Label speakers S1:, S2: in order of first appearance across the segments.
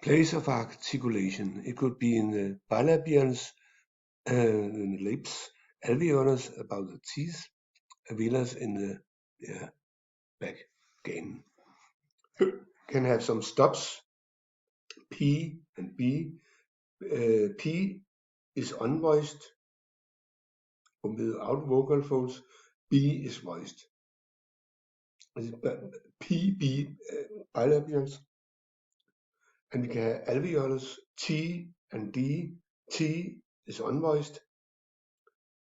S1: Place of articulation. It could be in the bilabials, in the lips, alveolus about the teeth, alveolus in the back again. Can have some stops, P and B. P is unvoiced without vocal folds. B is voiced. P, B, bilabials. And we can have alveolus, T and D. T is unvoiced.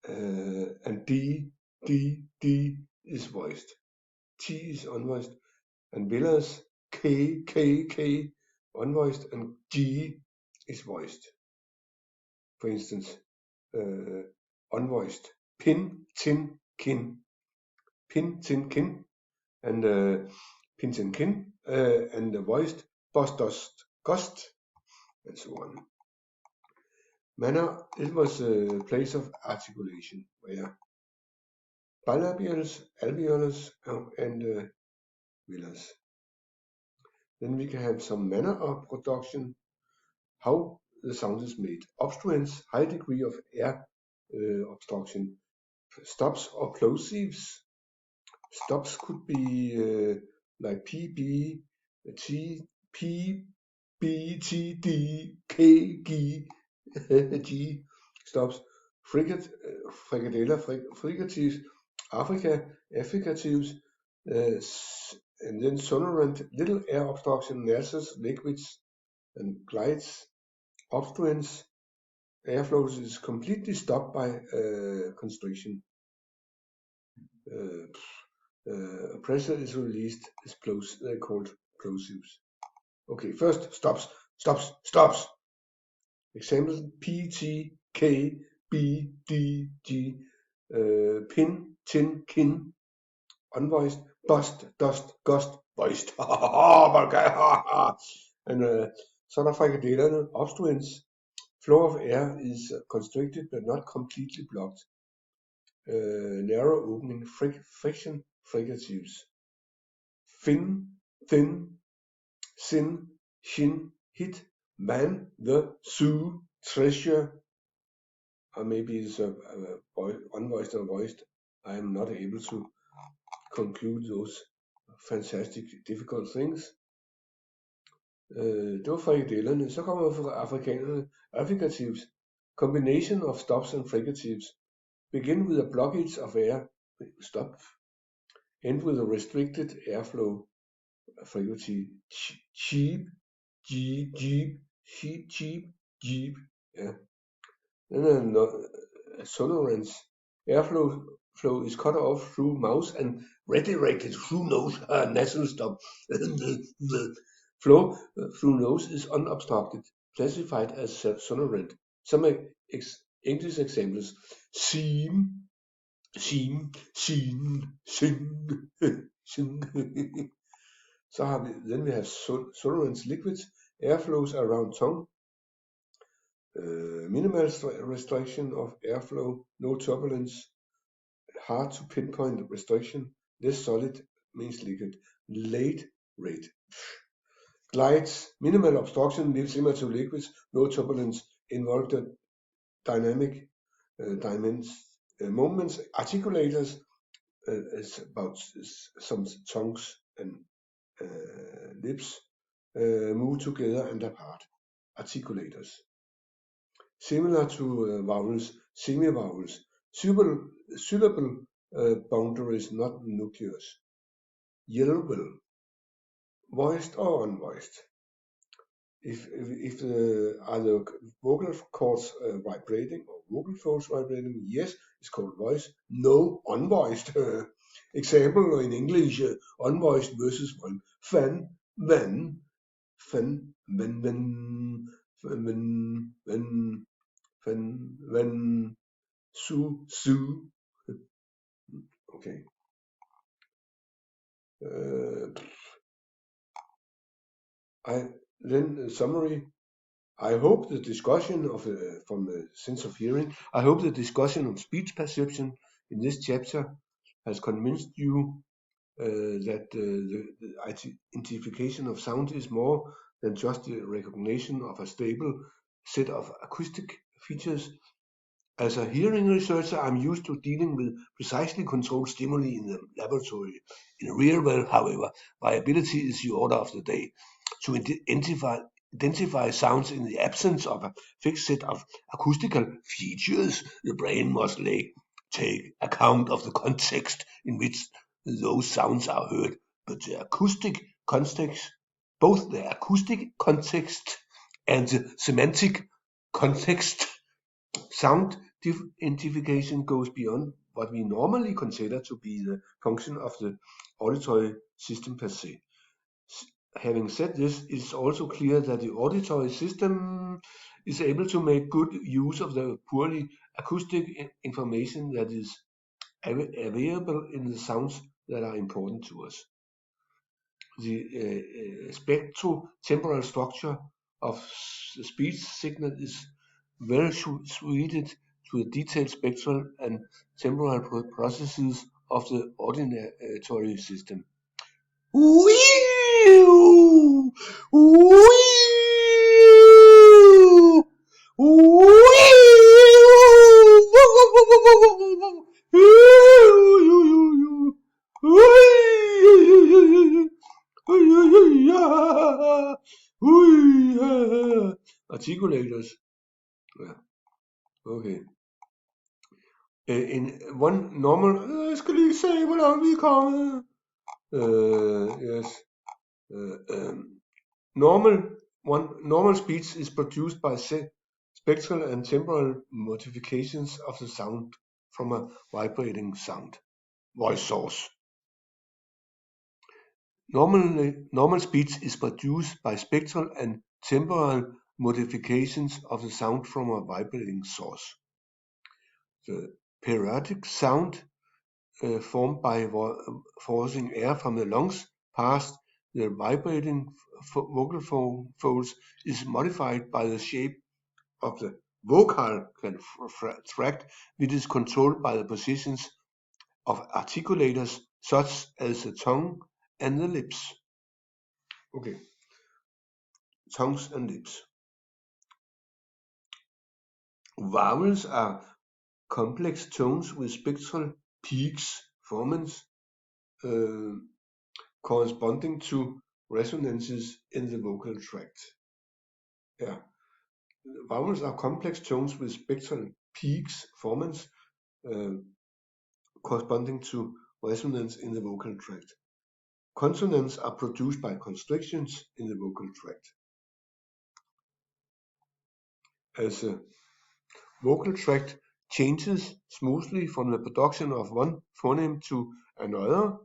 S1: And D is voiced. T is unvoiced. And villas, K, unvoiced. And G is voiced. For instance, unvoiced. Pin, tin, kin. Pin, tin, kin. And pin, tin, kin. And voiced, bust, dust, gust. And so on. Manner, it was a place of articulation where bilabials, alveolus, and villas. Then we can have some manner of production, how the sound is made. Obstruents, high degree of air obstruction. Stops or plosives. Stops could be like P, B, T, P, B, T, D, K, G, G. Stops. Fricadella, fricatives, affricatives, and then sonorant, little air obstruction, nasals, liquids, and glides. Obstruents, airflow is completely stopped by constriction. Pressure is released, is called plosives. Okay, first stops. Examples: P, T, K, B, D, G. Pin, tin, kin. Unvoiced. Bust, dust, gust. Voiced. And så er der frikadellerne. Obstruents. Flow of air is constricted but not completely blocked. Narrow opening. Friction. Fricatives. Fin, thin, sin, shin, hit, man, the, sue, treasure. Or maybe it's unvoiced or voiced. I am not able to conclude those fantastic, difficult things. Det var frikadellerne. Så kommer vi fra afrikanerne. Affricatives. Combination of stops and fricatives. Begin with a blockage of air. Stop. End with a restricted airflow. Fricative. Cheap. Jeep. Yeah. Then sonorance. Airflow is cut off through mouth and redirected through nose. Nasal stop. Flow through nose is unobstructed, classified as sonorant. Some English examples: seam, seen, sing. Så har vi, then we have sonorant liquids, airflows around tongue, minimal restriction of airflow, no turbulence, hard to pinpoint restriction, less solid means liquid, late rate. Glides, minimal obstruction, similar to liquids, no turbulence, involved dynamic moments. Articulators is about some tongues and lips move together and apart. Articulators. Similar to vowels, semivowels. Syllable boundaries, not nucleus. Yellow, voiced or unvoiced. If are the vocal cords vibrating or vocal folds vibrating, yes, it's called voice. No, unvoiced. Example in English: unvoiced versus voiced. Fan, when, fan, when, su. Okay. Then summary. I hope the discussion of from the sense of hearing. I hope the discussion of speech perception in this chapter has convinced you that the identification of sound is more than just the recognition of a stable set of acoustic features. As a hearing researcher, I'm used to dealing with precisely controlled stimuli in the laboratory. In the real world, however, variability is the order of the day. To identify sounds in the absence of a fixed set of acoustical features, the brain must take account of the context in which those sounds are heard, but the acoustic context, both the acoustic context and the semantic context. Sound identification goes beyond what we normally consider to be the function of the auditory system per se. Having said this, it is also clear that the auditory system is able to make good use of the purely acoustic information that is available in the sounds that are important to us. The spectro-temporal structure of the speech signal is well suited to the detailed spectral and temporal processes of the auditory system. Articulators. Yeah. Okay. In one normal, jeg skal lige se, hvor langt vi er kommet. Yes. Normal speech is produced by spectral and temporal modifications of the sound from a vibrating voice source. Normal speech is produced by spectral and temporal modifications of the sound from a vibrating source. The periodic sound formed by forcing air from the lungs past the vibrating vocal folds is modified by the shape of the vocal tract, which is controlled by the positions of articulators such as the tongue and the lips. Okay, tongues and lips. Vowels are complex tones with spectral peaks formants corresponding to resonances in the vocal tract. Yeah. Vowels are complex tones with spectral peaks formants corresponding to resonance in the vocal tract. Consonants are produced by constrictions in the vocal tract. As a vocal tract changes smoothly from the production of one phoneme to another,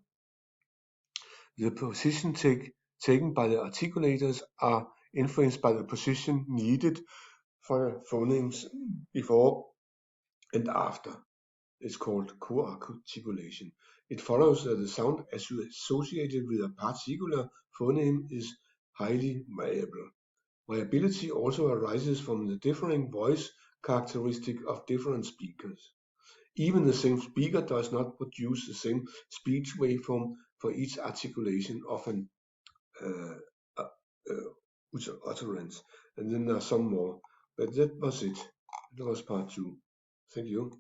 S1: the position taken by the articulators are influenced by the position needed for the phonemes before and after. It's called co-articulation. It follows that the sound associated with a particular phoneme is highly variable. Variability also arises from the differing voice characteristic of different speakers. Even the same speaker does not produce the same speech waveform for each articulation of an utterance. And then there are some more. But that was it. That was part 2. Thank you.